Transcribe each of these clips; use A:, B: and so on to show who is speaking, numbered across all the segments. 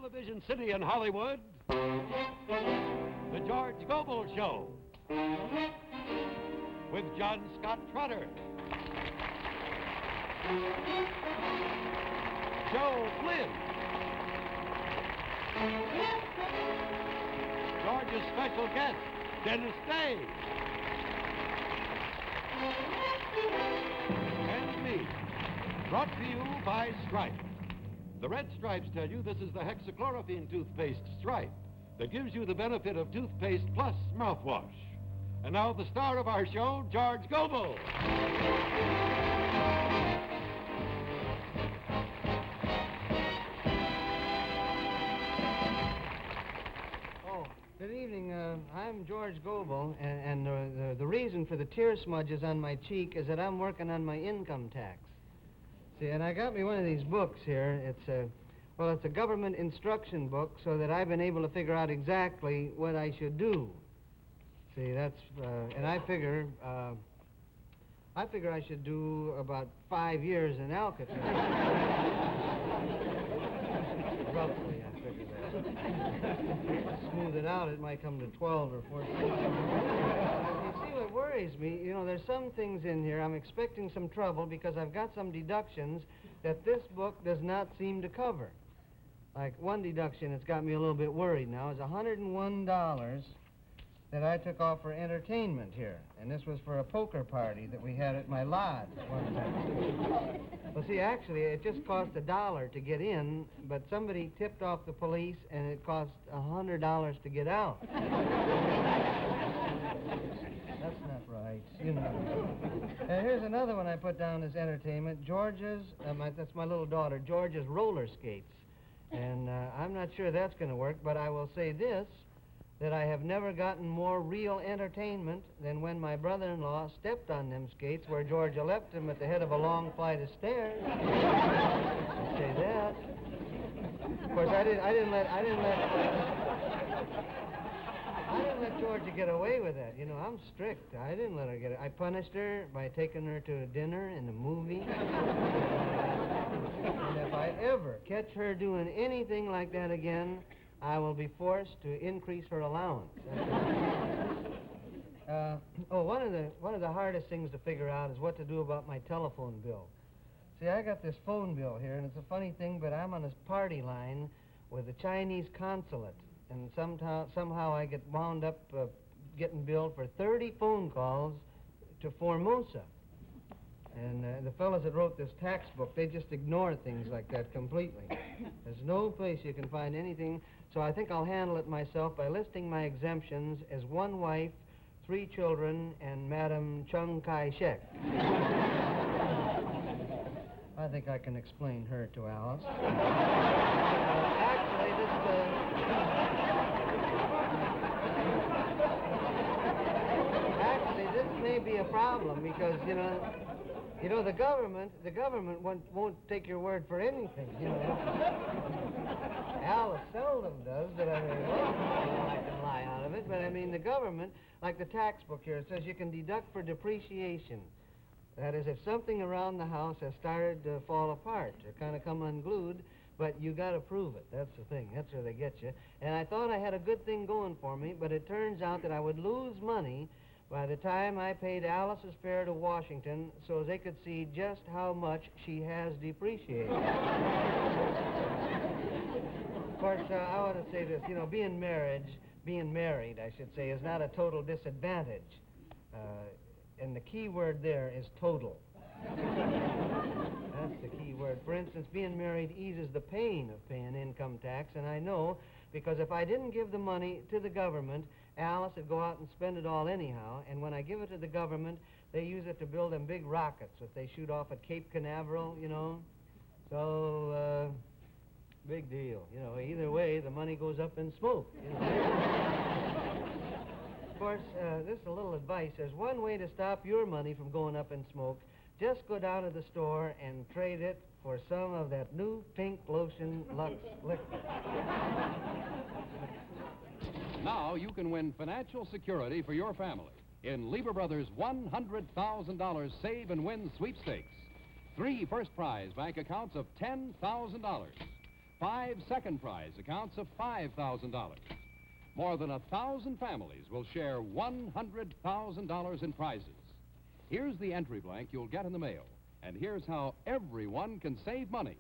A: television city in Hollywood, The George Gobel Show, with John Scott Trotter, Joe Flynn, George's special guest, Dennis Day, and me, brought to you by Stripe. The red stripes tell you this is the hexachlorophene toothpaste Stripe that gives you the benefit of toothpaste plus mouthwash. And now the star of our show, George Gobel.
B: Oh, good evening. I'm George Gobel, and the reason for the tear smudges on my cheek is that I'm working on my income tax. See, and I got me one of these books here. It's a government instruction book so that I've been able to figure out exactly what I should do. See, and I figure I should do about 5 years in Alcatraz. Roughly, I figure that. Smooth it out, it might come to 12 or 14. You see, what worries me, there's some things in here. I'm expecting some trouble because I've got some deductions that this book does not seem to cover. Like one deduction that's got me a little bit worried now is $101 that I took off for entertainment here. And this was for a poker party that we had at my lodge one time. Well, see, actually, it just cost $1 to get in, but somebody tipped off the police, and it cost $100 to get out. That's not right, And here's another one I put down as entertainment. That's my little daughter, George's roller skates. And I'm not sure that's going to work, but I will say this, that I have never gotten more real entertainment than when my brother-in-law stepped on them skates where Georgia left him at the head of a long flight of stairs. I'll say that. Of course, I didn't let Georgia get away with that. I'm strict. I didn't let her get it. I punished her by taking her to a dinner and a movie. And if I ever catch her doing anything like that again, I will be forced to increase her allowance. One of the hardest things to figure out is what to do about my telephone bill. See, I got this phone bill here, and it's a funny thing, but I'm on this party line with the Chinese consulate, and somehow I get wound up getting billed for 30 phone calls to Formosa. And the fellows that wrote this tax book, they just ignore things like that completely. There's no place you can find anything, so I think I'll handle it myself by listing my exemptions as 1 wife, 3 children, and Madam Chiang Kai-shek. I think I can explain her to Alice. Actually, this may be a problem because, the government won't take your word for anything, Alice seldom does, but I can lie out of it. But the government, like the tax book here, it says you can deduct for depreciation. That is, if something around the house has started to fall apart or kind of come unglued, but you got to prove it. That's the thing. That's where they get you. And I thought I had a good thing going for me, but it turns out that I would lose money by the time I paid Alice's fare to Washington so they could see just how much she has depreciated. Of course, I want to say this, being married, I should say, is not a total disadvantage. And the key word there is total. That's the key word. For instance, being married eases the pain of paying income tax, and I know because if I didn't give the money to the government, Alice would go out and spend it all anyhow, and when I give it to the government, they use it to build them big rockets that they shoot off at Cape Canaveral, So, big deal. Either way, the money goes up in smoke. Of course, this is a little advice. There's one way to stop your money from going up in smoke. Just go down to the store and trade it for some of that new pink lotion Lux liquid.
C: Now you can win financial security for your family in Lieber Brothers' $100,000 Save and Win sweepstakes. 3 first prize bank accounts of $10,000. 5 second prize accounts of $5,000. More than 1,000 families will share $100,000 in prizes. Here's the entry blank you'll get in the mail, and here's how everyone can save money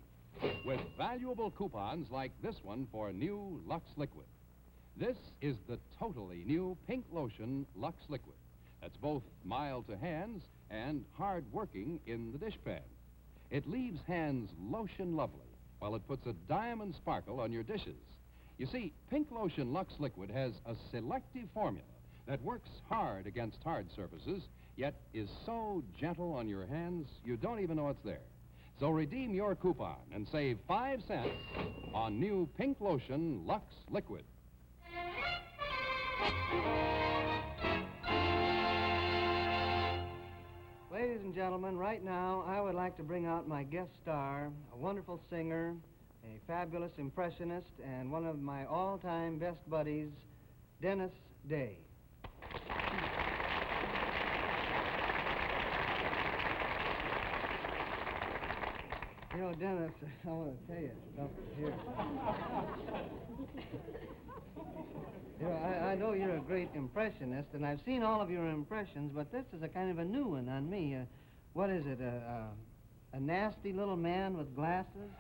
C: with valuable coupons like this one for new Lux Liquid. This is the totally new Pink Lotion Lux Liquid. That's both mild to hands and hard-working in the dishpan. It leaves hands lotion lovely, while it puts a diamond sparkle on your dishes. You see, Pink Lotion Lux Liquid has a selective formula that works hard against hard surfaces, yet is so gentle on your hands, you don't even know it's there. So redeem your coupon and save 5 cents on new Pink Lotion Lux Liquid.
B: Ladies and gentlemen, right now I would like to bring out my guest star, a wonderful singer, a fabulous impressionist, and one of my all-time best buddies, Dennis Day. You know, Dennis, I want to tell you something here. You know, I know you're a great impressionist, and I've seen all of your impressions, but this is a kind of a new one on me. What is it, a nasty little man with glasses?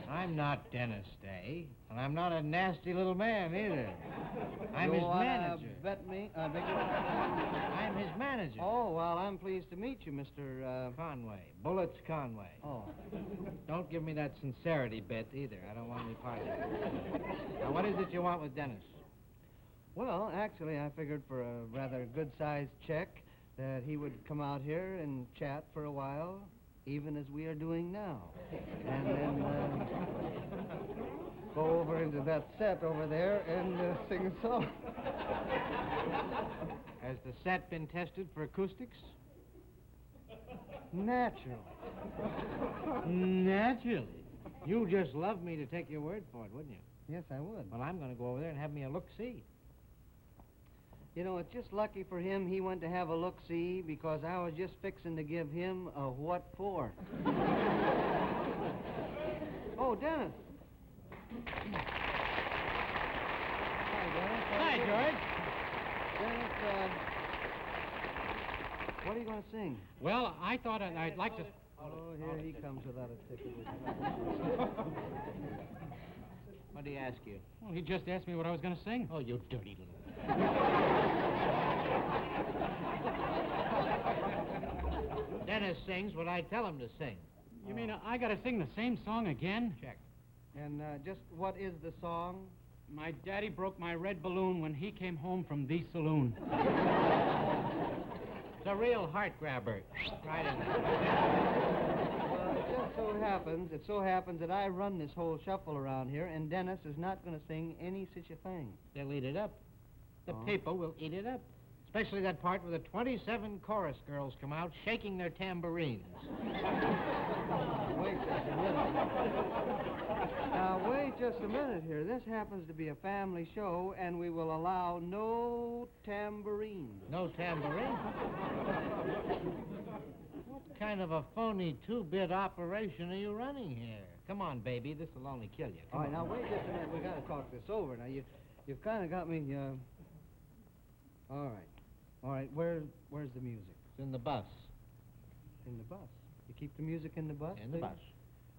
D: I'm not Dennis Day, and I'm not a nasty little man either. I'm his manager.
B: Bet me?
D: I'm his manager.
B: Oh, well, I'm pleased to meet you, Mr.
D: Conway. Bullets Conway.
B: Oh.
D: Don't give me that sincerity bit either. I don't want any part of it. Now, what is it you want with Dennis?
B: Well, actually, I figured for a rather good-sized check that he would come out here and chat for a while, even as we are doing now. And then go over into that set over there and sing a song.
D: Has the set been tested for acoustics?
B: Naturally.
D: Naturally. You just love me to take your word for it, wouldn't you?
B: Yes, I would.
D: Well, I'm going to go over there and have me a look-see.
B: You know, it's just lucky for him he went to have a look-see because I was just fixing to give him a what for. Oh, Dennis. Hi, Dennis.
D: Hi, George.
B: Dennis, what are you going to sing?
D: Well, I thought I'd like to...
B: Oh, here he comes without a ticket.
D: What did he ask you?
E: Well, he just asked me what I was going to sing.
D: Oh, you dirty little... Dennis sings what I tell him to sing.
E: You mean I got to sing the same song again?
D: Check.
B: And just what is the song?
E: My daddy broke my red balloon when he came home from the saloon.
D: It's a real heart grabber. Right in there.
B: Well, it so happens that I run this whole shuffle around here, and Dennis is not going to sing any such a thing.
D: They'll eat it up. The
B: Oh.
D: people will eat it up. Especially that part where the 27 chorus girls come out shaking their tambourines.
B: Wait just a minute. Now, wait just a minute here. This happens to be a family show, and we will allow no tambourines.
D: No tambourine? What kind of a phony two-bit operation are you running here? Come on, baby. This will only kill you.
B: All right, now, wait just a minute. We got to talk this over. Now, you've kind of got me, All right. All right, where's the music?
D: It's in the bus.
B: In the bus. You keep the music in the bus?
D: In the
B: please?
D: bus.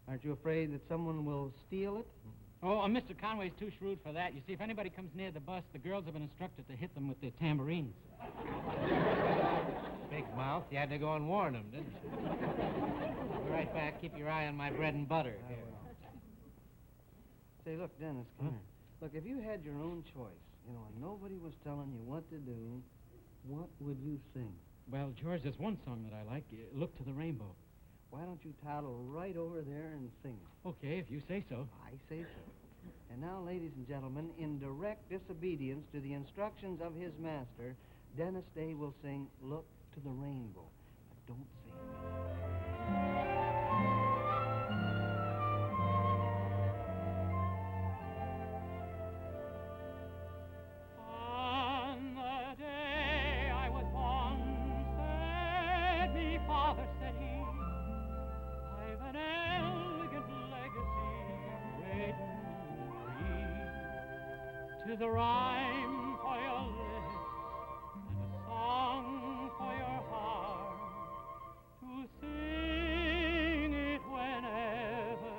B: Aren't you afraid that someone will steal it?
E: Oh, Mr. Conway's too shrewd for that. You see, if anybody comes near the bus, the girls have been instructed to hit them with their tambourines.
D: Big mouth. You had to go and warn him, didn't you? Be right back. Keep your eye on my bread and butter.
B: I
D: Here.
B: will. Say, look, Dennis, come here. Look, if you had your own choice, you know, and nobody was telling you what to do, what would you sing?
E: Well, George, there's one song that I like, Look to the Rainbow.
B: Why don't you toddle right over there and sing it?
E: Okay, if you say so.
B: I say so. And now, ladies and gentlemen, in direct disobedience to the instructions of his master, Dennis Day will sing Look to the Rainbow. But don't sing it.
E: On the day I was born, said me father, said he, I've an elegant is a rhyme for your lips and a song for your heart to sing it whenever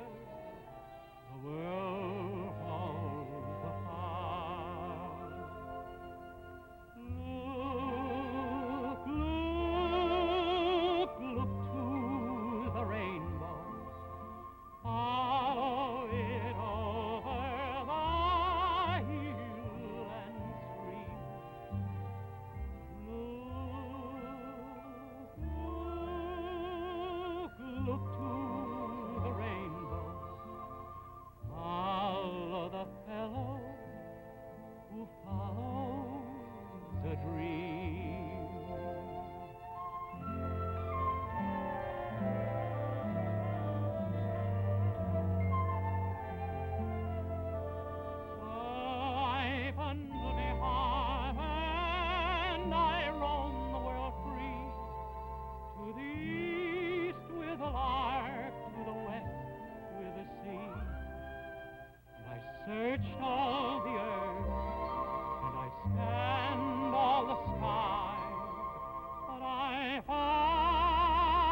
E: the world falls apart. Look to the rainbow. Follow it over the hill and stream. Look to the rainbow. Follow the fellow who follows a dream. So I bundle me heart and I roam the world free, to the east with a lark, to the west with the sea. And I searched all the earth and I scanned all the skies, but I found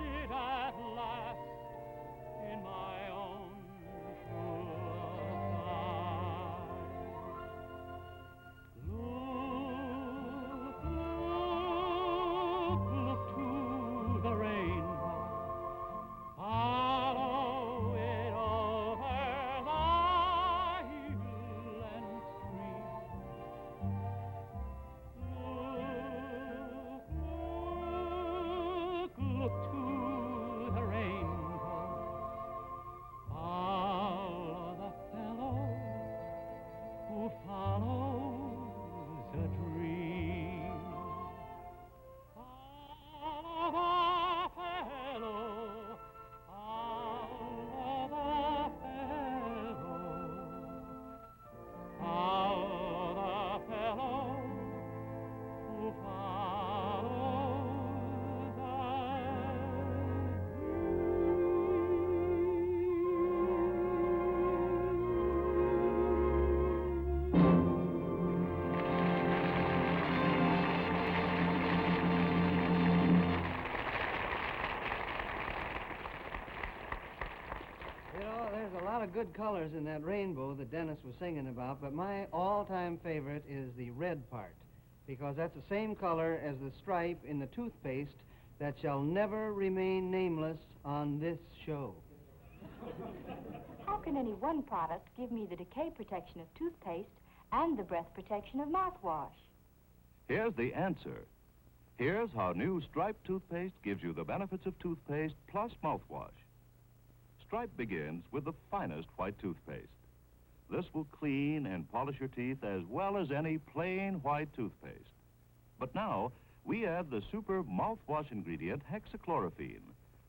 E: it at last in my own sure eyes. Look to the rainbow. Follow it over the hill and stream. Look to the rainbow. Follow the fellow who follows a dream. Follow the fellow. Follow the fellow. Follow the fellow who follows a
B: You know, there's a lot of good colors in that rainbow that Dennis was singing about, but my all-time favorite is the red part, because that's the same color as the stripe in the toothpaste that shall never remain nameless on this show.
F: How can any one product give me the decay protection of toothpaste and the breath protection of mouthwash?
G: Here's the answer. Here's how new Stripe toothpaste gives you the benefits of toothpaste plus mouthwash. Stripe begins with the finest white toothpaste. This will clean and polish your teeth as well as any plain white toothpaste. But now, we add the super mouthwash ingredient hexachlorophene,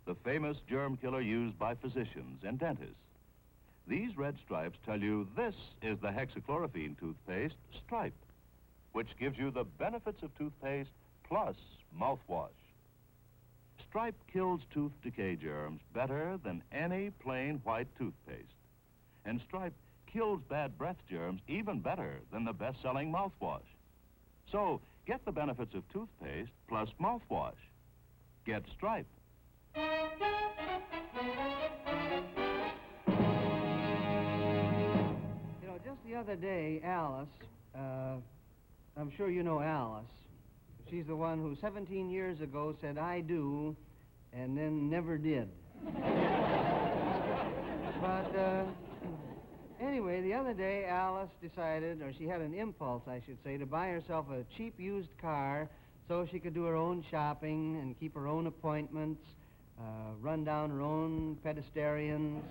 G: the famous germ killer used by physicians and dentists. These red stripes tell you this is the hexachlorophene toothpaste, Stripe, which gives you the benefits of toothpaste plus mouthwash. Stripe kills tooth decay germs better than any plain white toothpaste. And Stripe kills bad breath germs even better than the best-selling mouthwash. So, get the benefits of toothpaste plus mouthwash. Get Stripe.
B: You know, just the other day, Alice, I'm sure you know Alice. She's the one who 17 years ago said, "I do," and then never did. But anyway, the other day, Alice decided, or she had an impulse, I should say, to buy herself a cheap used car so she could do her own shopping and keep her own appointments, run down her own pedestrians.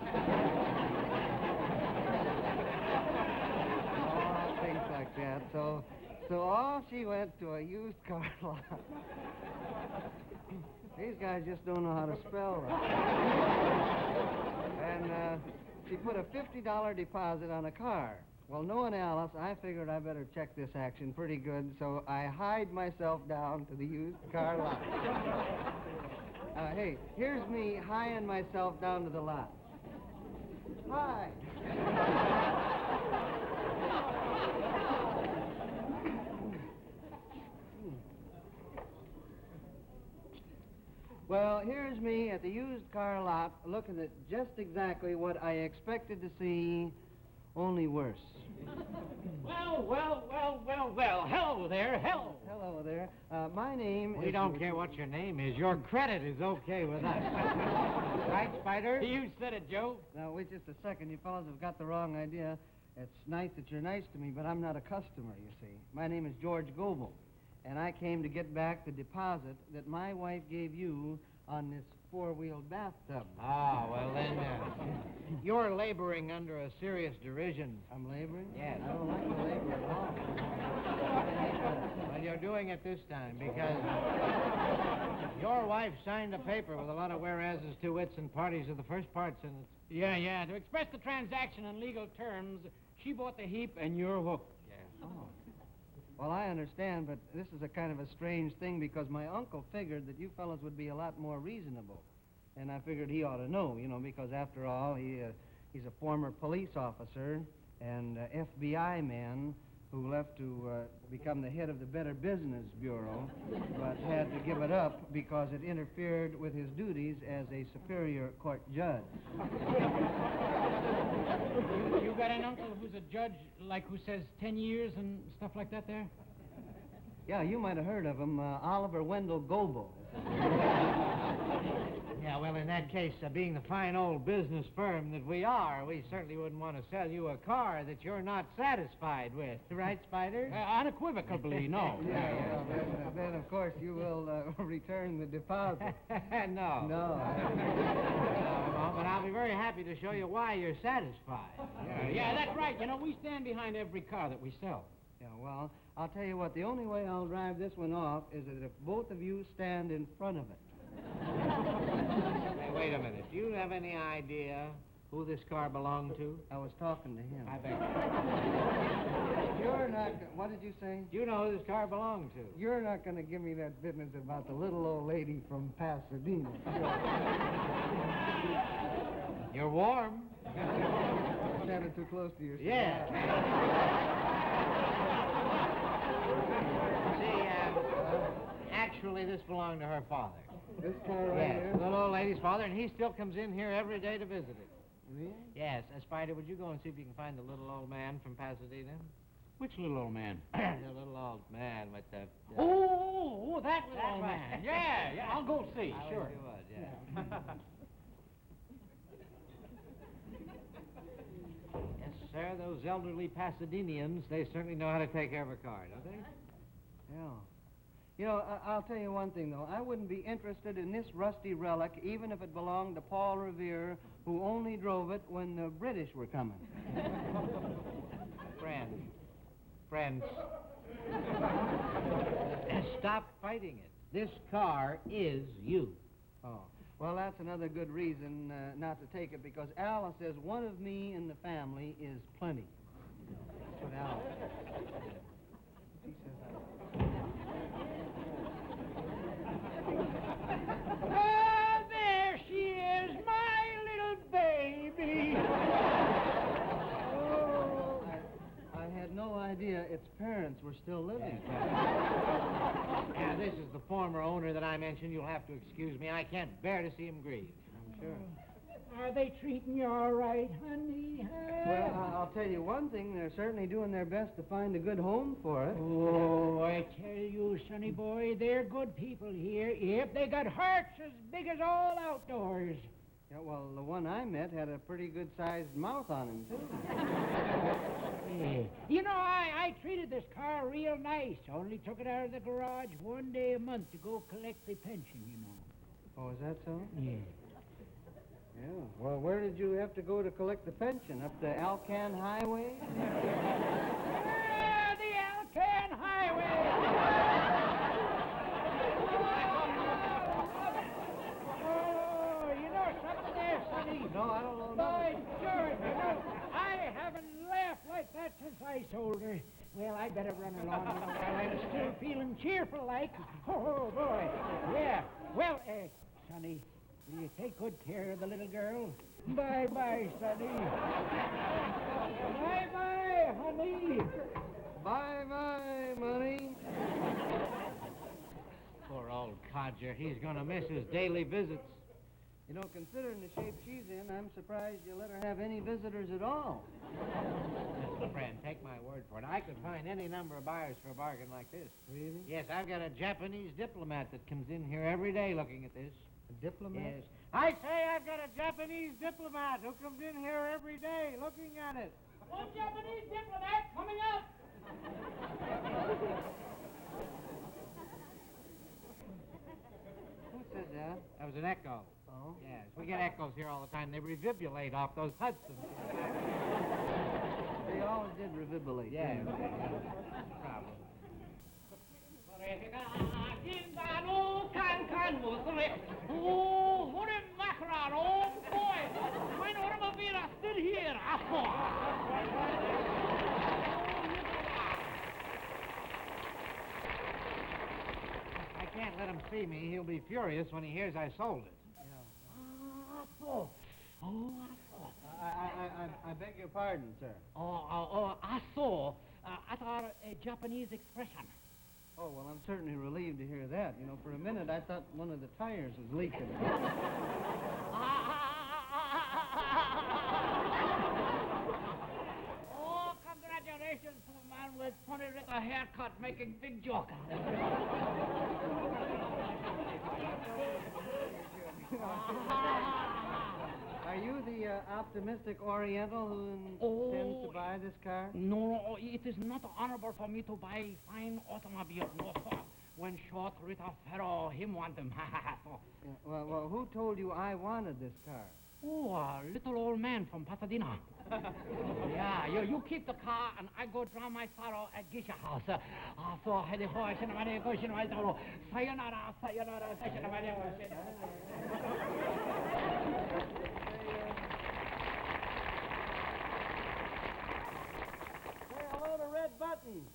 B: Things like that. So off she went to a used car lot. These guys just don't know how to spell right. And she put a $50 deposit on a car. Well, knowing Alice, I figured I better check this action pretty good, so I hied myself down to the used car lot. Hey, here's me hieing myself down to the lot. Hi. Well, here's me at the used car lot looking at just exactly what I expected to see, only worse.
D: Well. Hello there.
B: Hello there. My name is...
D: We don't care what your name is. Your credit is okay with us. Right, Spider?
E: You said it, Joe.
B: Now, wait just a second. You fellas have got the wrong idea. It's nice that you're nice to me, but I'm not a customer, you see. My name is George Gobel, and I came to get back the deposit that my wife gave you on this four-wheeled bathtub.
D: Ah, well then, you're laboring under a serious derision.
B: I'm laboring?
D: Yes.
B: I don't like to labor at all.
D: Well, you're doing it this time because your wife signed a paper with a lot of whereases, two wits, and parties of the first parts in it.
E: Yeah. To express the transaction in legal terms, she bought the heap and you're hooked.
D: Yeah.
B: Oh. Well, I understand, but this is a kind of a strange thing because my uncle figured that you fellas would be a lot more reasonable. And I figured he ought to know, because after all, he's a former police officer and FBI man who left to become the head of the Better Business Bureau, but had to give it up because it interfered with his duties as a superior court judge.
E: You got an uncle who's a judge, like who says 10 years and stuff like that there?
B: Yeah, you might have heard of him, Oliver Wendell Gobel.
D: Yeah, well, in that case, being the fine old business firm that we are, we certainly wouldn't want to sell you a car that you're not satisfied with. Right, Spider?
E: Unequivocally, no.
B: Yeah. Then, of course, you will return the deposit.
D: No.
B: No.
D: But I'll be very happy to show you why you're satisfied.
E: Yeah, that's right. We stand behind every car that we sell.
B: Yeah, well, I'll tell you what, the only way I'll drive this one off is that if both of you stand in front of it.
D: Hey, wait a minute. Do you have any idea who this car belonged to?
B: I was talking to him.
D: I beg
B: You're not... What did you say?
D: Do you know who this car belonged to?
B: You're not going to give me that business about the little old lady from Pasadena.
D: You're warm.
B: Standing too close to your...
D: Yeah. See, actually, this belonged to her father.
B: This car right
D: Yes,
B: here?
D: the little old lady's father, and he still comes in here every day to visit it.
B: Really?
D: Yes. Spider, would you go and see if you can find the little old man from Pasadena?
E: Which little old man?
D: The little old man with the...
E: Oh, that little old man. Yeah, I'll go see,
D: I
E: sure.
D: wish you would, yeah. Yes, sir, those elderly Pasadenians, they certainly know how to take care of a car, don't they?
B: Yeah. I'll tell you one thing, though. I wouldn't be interested in this rusty relic, even if it belonged to Paul Revere, who only drove it when the British were coming.
D: Friends. Stop fighting it. This car is you.
B: Oh. Well, that's another good reason not to take it, because Alice says one of me in the family is plenty. That's what Alice says. She says
E: Ah, there she is, my little baby.
B: Oh, I had no idea its parents were still living.
D: Yeah, this is the former owner that I mentioned. You'll have to excuse me. I can't bear to see him grieve.
B: I'm sure.
E: Are they treating you all right, honey?
B: Well, I'll tell you one thing. They're certainly doing their best to find a good home for it.
E: Oh, I tell you, sonny boy, they're good people here. If they got hearts as big as all outdoors.
B: Yeah, well, the one I met had a pretty good-sized mouth on him, too.
E: I treated this car real nice. Only took it out of the garage one day a month to go collect the pension,
B: Oh, is that so?
E: Yeah.
B: Yeah. Well, where did you have to go to collect the pension? Up the Alcan Highway?
E: The Alcan Highway! Something there, sonny.
B: No, I don't know.
E: By George, I haven't laughed like that since I sold her. Well, I better run along while I'm still feeling cheerful like. Oh, boy. Yeah. Well, sonny, will you take good care of the little girl? Bye-bye, sonny. Bye-bye, honey.
B: Bye-bye, money.
D: Poor old codger. He's going to miss his daily visits.
B: You know, considering the shape she's in, I'm surprised you let her have any visitors at all.
D: Listen, friend, take my word for it. I could find any number of buyers for a bargain like this.
B: Really?
D: Yes, I've got a Japanese diplomat that comes in here every day looking at this.
B: A diplomat?
D: Yes. I say I've got a Japanese diplomat who comes in here every day looking at it.
E: One Japanese diplomat coming up.
B: Who said that?
D: That was an echo.
B: Oh?
D: Yes, we get echoes here all the time. They revibulate off those Hudsons.
B: They always did revibulate.
D: Yeah,
B: didn't they?
D: problem.
E: Oh, what a mackerel, oh boy! Mein automobile are still here.
D: I can't let him see me. He'll be furious when he hears I sold it.
B: I beg your pardon, sir.
E: I saw. That's a Japanese expression.
B: Oh, well, I'm certainly relieved to hear that. You know, for a minute, I thought one of the tires was leaking.
E: Oh, congratulations to a man with funny little haircut making big joke.
B: Are you the optimistic Oriental who intends to buy this car?
E: No, it is not honorable for me to buy fine automobile. No, when short Rita Ferro, him want them.
B: Yeah, well, who told you I wanted this car?
E: Oh, a little old man from Pasadena. Yeah, you keep the car and I go drown my sorrow at Geisha House. So, sayonara, sayonara, sayonara.
B: Say hello to Red Button.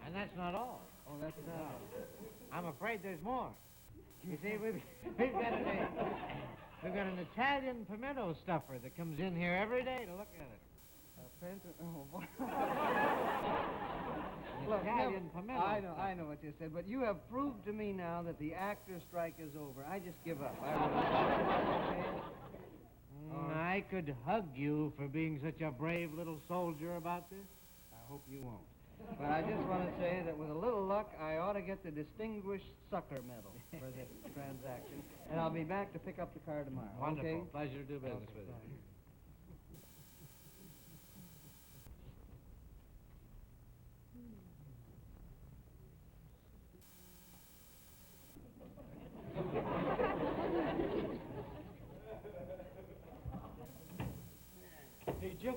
D: And that's not all.
B: Oh, that's
D: I'm afraid there's more. You see, we've got an Italian pimento stuffer that comes in here every day to look at it.
B: Oh, boy.
D: An Italian pimento
B: I
D: stuffer.
B: know what you said, but you have proved to me now that the actor strike is over. I just give up.
D: I could hug you for being such a brave little soldier about this.
B: I hope you won't. But I just want to say that with a little luck, I ought to get the Distinguished Sucker Medal for this transaction. And I'll be back to pick up the car tomorrow.
D: Wonderful.
B: Okay?
D: Pleasure to do business with you.
E: Hey, Joe,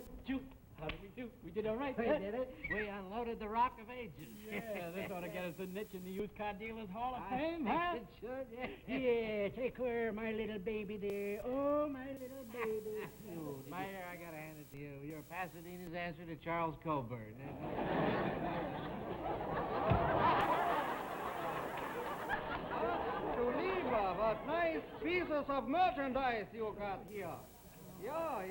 E: how did we do? We did all right.
D: We did it. We unloaded the Rock of Ages.
E: Yeah, this ought to get us a niche in the Used Car Dealers Hall of
D: I
E: Fame,
D: think
E: huh?
D: it should, yeah.
E: Yeah, take care, my little baby there. Oh, my little baby.
D: Meyer, I gotta hand it to you. You're Pasadena's answer to Charles Coburn.
B: To leave what nice pieces of merchandise you got here. Yeah.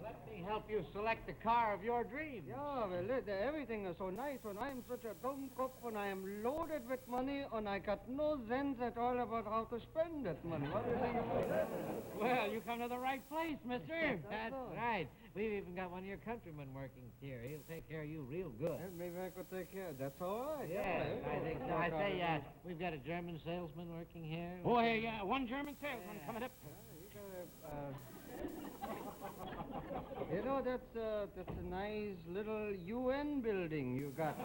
D: Let me help you select the car of your dreams.
B: Yeah, well, everything is so nice, and I'm such a dumb cook, and I am loaded with money, and I got no sense at all about how to spend that money. What do you think about that?
E: Well, you come to the right place, mister.
D: That's right. We've even got one of your countrymen working here. He'll take care of you real good.
B: Well, maybe I could take care. That's all right.
D: Yes, I think so. I say, we've got a German salesman working here.
E: Oh, yeah, one German salesman coming up.
B: You know, that's a nice little UN building you got.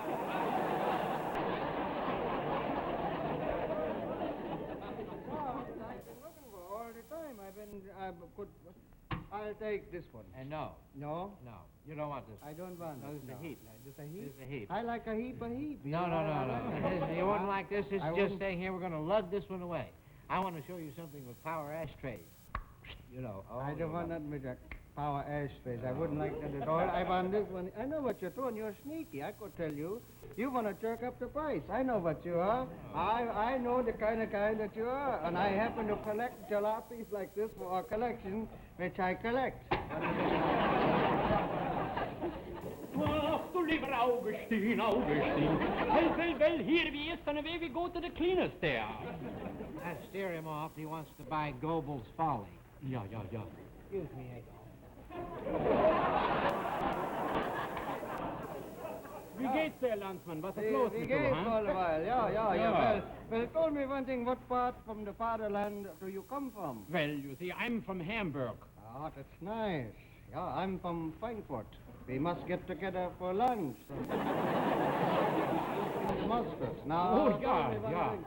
B: I've been looking for all the time. I'll take this one.
D: And no,
B: No?
D: you don't want this.
B: I don't want
D: No,
B: this.
D: this is a heap.
B: Just a heap?
D: This is a heap.
B: I like a heap.
D: No. You wouldn't like this. This is
B: I
D: just
B: wouldn't-
D: staying here. We're going to lug this one away. I want to show you something with power ashtrays. You know.
B: I don't want that with a power ashtrays. I wouldn't like that at all. I want this one. I know what you're doing. You're sneaky. I could tell you. You want to jerk up the price. I know what you are. I know the kind of guy that you are. And I happen to collect jalopies like this for our collection, which I collect.
E: Oh, lieber Augustin, Augustin. Well, here we is, and away we go to the cleaners there.
D: I steer him off. He wants to buy Gobel's Folly.
E: Yeah.
D: Excuse me, Ego.
E: Wie geht's there, Landsmann? Was ist los
B: Wie
E: mit du,
B: geht's
E: huh?
B: all the while? Ja.
E: Ja.
B: Well, tell me one thing. What part from the fatherland do you come from?
E: Well, you see, I'm from Hamburg.
B: Ah, that's nice. Yeah, I'm from Frankfurt. We must get together for lunch. Mustard. Now,
E: Oh,
B: tell
E: yeah,
B: me one
E: yeah.
B: thing.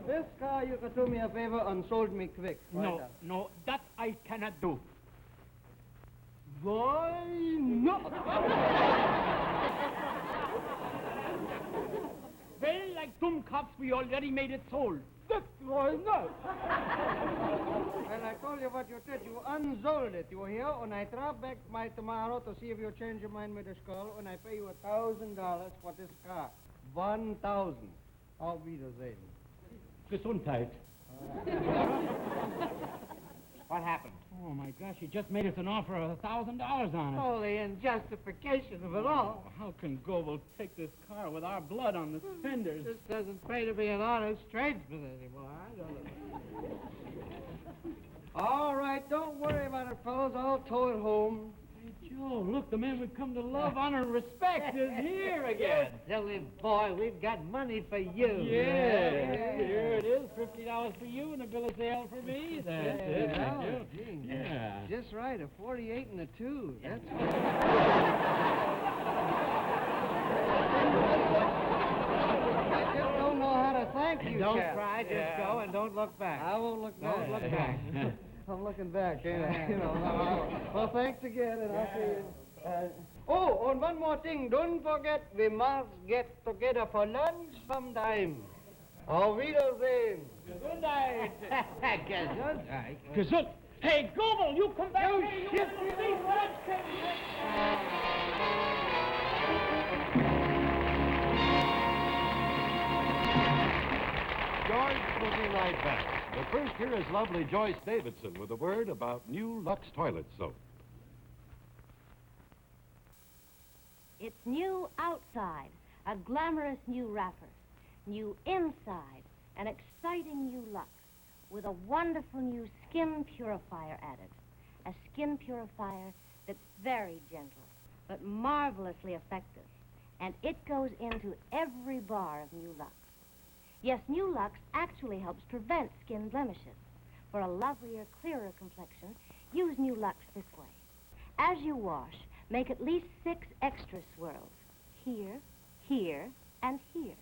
B: This car, you could do me a favor and sold me quick.
E: No, that I cannot do.
B: Why not?
E: Well, like Dummkopf, we already made it sold.
B: That's why not? Well, I told you what you did. You unsold it, you hear? And I drop back my tomorrow to see if you change your mind with the skull, and I pay you $1,000 for this car. 1,000. Auf Wiedersehen.
E: Gesundheit.
D: What happened?
E: Oh, my gosh, he just made us an offer of $1,000 on it.
D: Oh, the injustification of it all.
E: How can Gobel take this car with our blood on the fenders?
D: This doesn't pay to be an honest tradesman anymore. I don't know.
B: All right, don't worry about it, fellas. I'll tow it home.
E: Hey, Joe, look, the man we've come to love, honor, and respect is here again.
D: Silly boy, we've got money for you.
E: Yeah, here it is. $50 for you and a bill of sale for me. That's it. Thank you.
B: Gee,
E: Yeah.
B: Just right, a 48 and a 2. That's I just don't know how to thank you,
D: Don't
B: Cap.
D: cry, just go and don't look back.
B: I won't look back.
D: Don't look back.
B: I'm looking back, ain't I? You know. Well, thanks again, and I'll see you. Oh, and one more thing. Don't forget, we must get together for lunch sometime. Auf Wiedersehen.
E: Gesundheit.
D: Gesundheit.
E: Gesund. Hey, Gobel, you come back
B: You
E: here.
B: shit.
A: George will be right back. But first, here is lovely Joyce Davidson with a word about new Lux toilet soap.
F: It's new outside, a glamorous new wrapper. New inside, an exciting new Lux with a wonderful new skin purifier added. A skin purifier that's very gentle, but marvelously effective. And it goes into every bar of new Lux. Yes, new Lux actually helps prevent skin blemishes. For a lovelier, clearer complexion, use new Lux this way. As you wash, make at least 6 extra swirls. Here, here, and here.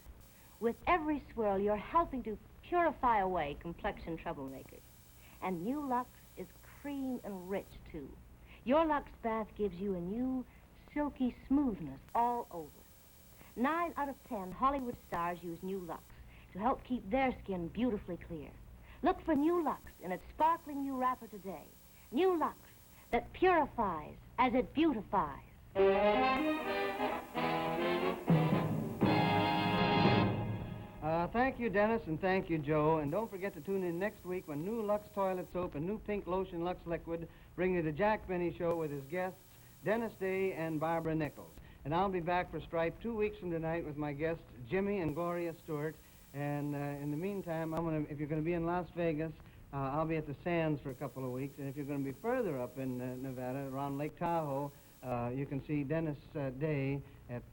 F: With every swirl, you're helping to purify away complexion troublemakers. And new Lux is cream and rich, too. Your Lux bath gives you a new, silky smoothness all over. 9 out of 10 Hollywood stars use new Lux to help keep their skin beautifully clear. Look for new Lux in its sparkling new wrapper today. New Lux that purifies as it beautifies.
B: Thank you, Dennis, and thank you, Joe. And don't forget to tune in next week when new Lux toilet soap and new pink lotion Lux liquid bring you the Jack Benny Show with his guests, Dennis Day and Barbara Nichols. And I'll be back for Stripe 2 weeks from tonight with my guests, Jimmy and Gloria Stewart. And in the meantime, if you're going to be in Las Vegas, I'll be at the Sands for a couple of weeks. And if you're going to be further up in Nevada, around Lake Tahoe, you can see Dennis Day at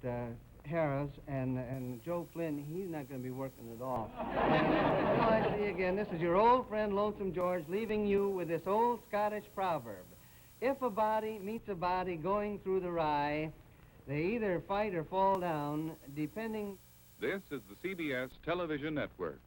B: Harrah's, and Joe Flynn, he's not going to be working at all. Until I see you again, this is your old friend, Lonesome George, leaving you with this old Scottish proverb. If a body meets a body going through the rye, they either fight or fall down, depending...
G: This is the CBS Television Network.